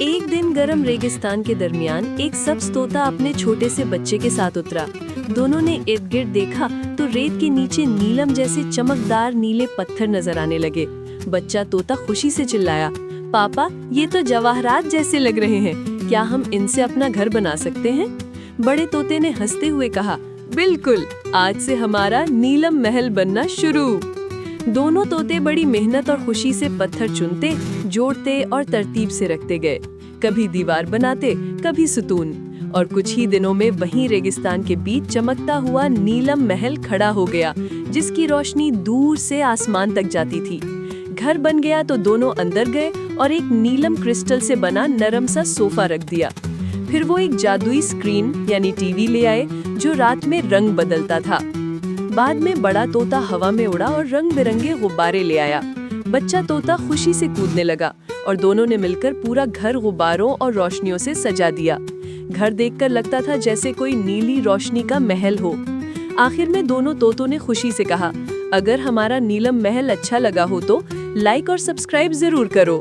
एक दिन गर्म रेगिस्तान के दरमियान एक सब्ज तोता अपने छोटे से बच्चे के साथ उतरा। दोनों ने इर्द गिर्द देखा तो रेत के नीचे नीलम जैसे चमकदार नीले पत्थर नजर आने लगे। बच्चा तोता खुशी से चिल्लाया, पापा ये तो जवाहरात जैसे लग रहे हैं, क्या हम इनसे अपना घर बना सकते हैं? बड़े तोते ने हंसते हुए कहा, बिल्कुल, आज से हमारा नीलम महल बनना शुरू। दोनों तोते बड़ी मेहनत और खुशी से पत्थर चुनते, जोड़ते और तरतीब से रखते गए। कभी दीवार बनाते, कभी सुतून, और कुछ ही दिनों में वहीं रेगिस्तान के बीच चमकता हुआ नीलम महल खड़ा हो गया, जिसकी रोशनी दूर से आसमान तक जाती थी। घर बन गया तो दोनों अंदर गए और एक नीलम क्रिस्टल से बना नरम सा सोफा रख दिया। फिर वो एक जादुई स्क्रीन यानी टीवी ले आए, जो रात में रंग बदलता था। बाद में बड़ा तोता हवा में उड़ा और रंग बिरंगे गुब्बारे ले आया। बच्चा तोता खुशी से कूदने लगा और दोनों ने मिलकर पूरा घर गुब्बारों और रोशनियों से सजा दिया। घर देखकर लगता था जैसे कोई नीली रोशनी का महल हो। आखिर में दोनों तोतों ने खुशी से कहा, अगर हमारा नीलम महल अच्छा लगा हो तो लाइक और सब्सक्राइब जरूर करो।